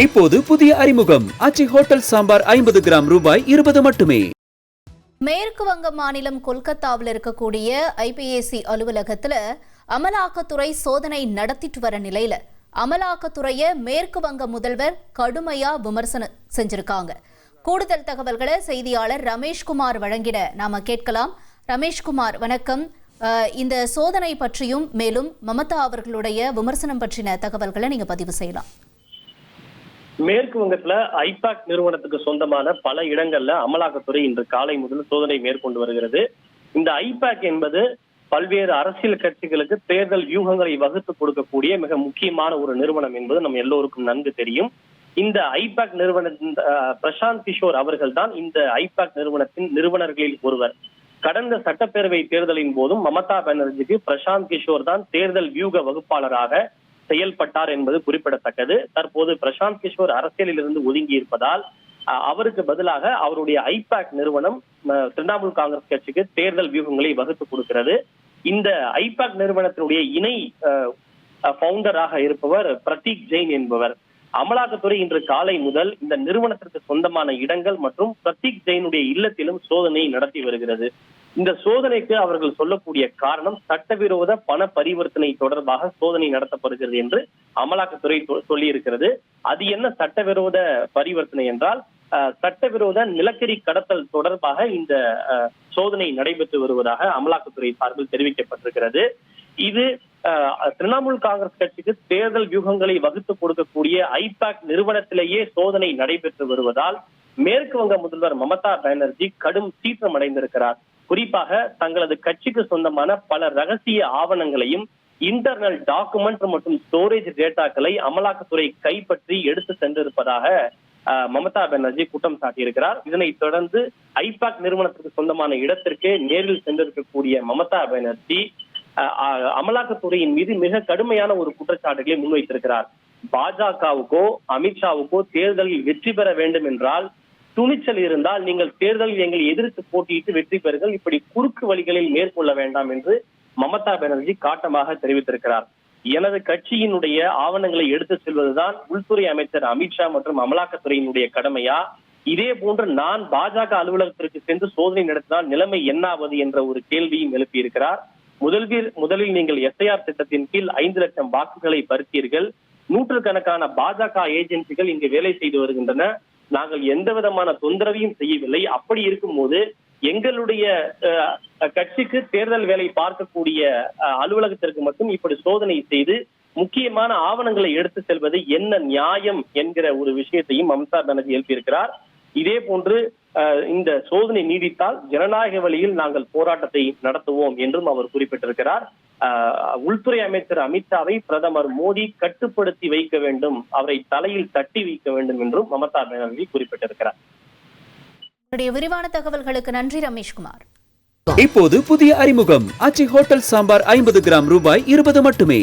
இப்போது புதிய அறிமுகம் ஆச்சி ஹோட்டல் சாம்பார் 50 கிராம் ரூபாய் 20 மட்டுமே. மேற்கு வங்க மாநிலம் கொல்கத்தாவில் இருக்கக்கூடிய ஐபிஎஸ்சி அலுவலகத்துல அமலாக்கத்துறை சோதனை நடத்திட்டு வர நிலையில அமலாக்கத்துறையை மேற்கு வங்க முதல்வர் கடுமையா விமர்சனம் செஞ்சிருக்காங்க. கூடுதல் தகவல்களை செய்தியாளர் ரமேஷ்குமார் வழங்கிட நாம கேட்கலாம். ரமேஷ்குமார், வணக்கம். இந்த சோதனை பற்றியும் மேலும் மமதா அவர்களுடைய விமர்சனம் பற்றின தகவல்களை நீங்க பதிவு செய்யலாம். மேற்கு வங்கத்துல ஐபாக் நிறுவனத்துக்கு சொந்தமான பல இடங்கள்ல அமலாக்கத்துறை இன்று காலை முதல் சோதனை மேற்கொண்டு வருகிறது. இந்த ஐபாக் என்பது பல்வேறு அரசியல் கட்சிகளுக்கு தேர்தல் வியூகங்களை வகுத்து கொடுக்கக்கூடிய மிக முக்கியமான ஒரு நிறுவனம் என்பது நம்ம எல்லோருக்கும் நன்கு தெரியும். இந்த ஐபாக் நிறுவனத்தின் பிரசாந்த் கிஷோர் அவர்கள் தான் இந்த ஐபாக் நிறுவனத்தின் நிறுவனர்களில் ஒருவர். கடந்த சட்டப்பேரவை தேர்தலின் போதும் மமதா பானர்ஜிக்கு பிரசாந்த் கிஷோர் தான் தேர்தல் வியூக வகுப்பாளராக செயல்பட்டார் என்பது குறிப்பிடத்தக்கது. தற்போது பிரசாந்த் கிஷோர் அரசியலில் இருந்து ஒதுங்கி இருப்பதால் அவருக்கு பதிலாக அவருடைய ஐபாக் நிறுவனம் திரிணாமுல் காங்கிரஸ் கட்சிக்கு தேர்தல் வியூகங்களை வகுத்து கொடுக்கிறது. இந்த ஐபாக் நிறுவனத்தினுடைய இணை பவுண்டராக இருப்பவர் பிரதீக் ஜெயின் என்பவர். அமலாக்கத்துறை இன்று காலை முதல் இந்த நிறுவனத்திற்கு சொந்தமான இடங்கள் மற்றும் பிரதீக் ஜெயினுடைய இல்லத்திலும் சோதனை நடத்தி வருகிறது. இந்த சோதனைக்கு அவர்கள் சொல்லக்கூடிய காரணம் சட்டவிரோத பண பரிவர்த்தனை தொடர்பாக சோதனை நடத்தப்படுகிறது என்று அமலாக்கத்துறை சொல்லி இருக்கிறது. அது என்ன சட்டவிரோத பரிவர்த்தனை என்றால் சட்டவிரோத நிலக்கரி கடத்தல் தொடர்பாக இந்த சோதனை நடைபெற்று வருவதாக அமலாக்கத்துறை சார்பில் தெரிவிக்கப்பட்டிருக்கிறது. இது திரிணாமுல் காங்கிரஸ் கட்சிக்கு தேர்தல் வியூகங்களை வகுத்து கொடுக்கக்கூடிய ஐபாக் நிறுவனத்திலேயே சோதனை நடைபெற்று வருவதால் மேற்கு வங்க முதல்வர் மமதா பானர்ஜி கடும் சீற்றம் அடைந்திருக்கிறார். குறிப்பாக தங்களது கட்சிக்கு சொந்தமான பல ரகசிய ஆவணங்களையும் இன்டர்னல் டாக்குமெண்ட் மற்றும் ஸ்டோரேஜ் டேட்டாக்களை அமலாக்கத்துறை கைப்பற்றி எடுத்து சென்றிருப்பதாக மமதா பானர்ஜி குற்றம் சாட்டியிருக்கிறார். இதனைத் தொடர்ந்து ஐபாக் நிறுவனத்திற்கு சொந்தமான இடத்திற்கு நேரில் சென்றிருக்கக்கூடிய மமதா பானர்ஜி அமலாக்கத்துறையின் மீது மிக கடுமையான ஒரு குற்றச்சாட்டுகளை முன்வைத்திருக்கிறார். பாஜகவுக்கோ அமித்ஷாவுக்கோ தேர்தலில் வெற்றி பெற வேண்டும் என்றால் துணிச்சல் இருந்தால் நீங்கள் தேர்தலில் எங்களை எதிர்த்து போட்டியிட்டு வெற்றி பெறுங்கள், இப்படி குறுக்கு வழிகளில் மேற்கொள்ள வேண்டாம் என்று மமதா பானர்ஜி காட்டமாக தெரிவித்திருக்கிறார். எனது கட்சியினுடைய ஆவணங்களை எடுத்து செல்வதுதான் உள்துறை அமைச்சர் அமித்ஷா மற்றும் அமலாக்கத்துறையினுடைய கடமையா? இதே போன்று நான் பாஜக அலுவலகத்திற்கு சென்று சோதனை நடத்தினால் நிலைமை என்னாவது என்ற ஒரு கேள்வியும் எழுப்பியிருக்கிறார். முதலில் நீங்கள் எஸ்ஐஆர் திட்டத்தின் கீழ் 5 லட்சம் வாக்குகளை பறித்தீர்கள். நூற்றுக்கணக்கான பாஜக ஏஜென்சிகள் இங்கு வேலை செய்து வருகின்றன. நாங்கள் எந்த விதமான தொந்தரவையும் செய்யவில்லை. அப்படி இருக்கும்போது எங்களுடைய கட்சிக்கு தேர்தல் வேலை பார்க்கக்கூடிய அலுவலகத்திற்கு மட்டும் இப்படி சோதனை செய்து முக்கியமான ஆவணங்களை எடுத்து செல்வது என்ன நியாயம் என்கிற ஒரு விஷயத்தையும் மமதா பானர்ஜி எழுப்பியிருக்கிறார். இதே போன்று இந்த சோதனை நீடித்தால் ஜனநாயக வழியில் நாங்கள் போராட்டத்தை நடத்துவோம் என்றும் அவர் குறிப்பிட்டிருக்கிறார். உள்துறை அமைச்சர் அமித்ஷாவை பிரதமர் மோடி கட்டுப்படுத்தி வைக்க வேண்டும், அவரை தலையில் தட்டி வைக்க வேண்டும் என்றும் மமதா பானர்ஜி குறிப்பிட்டிருக்கிறார். விரிவான தகவல்களுக்கு நன்றி ரமேஷ்குமார். இப்போது புதிய அறிமுகம் ஆச்சி ஹோட்டல் சாம்பார் 50 கிராம் ரூபாய் 20 மட்டுமே.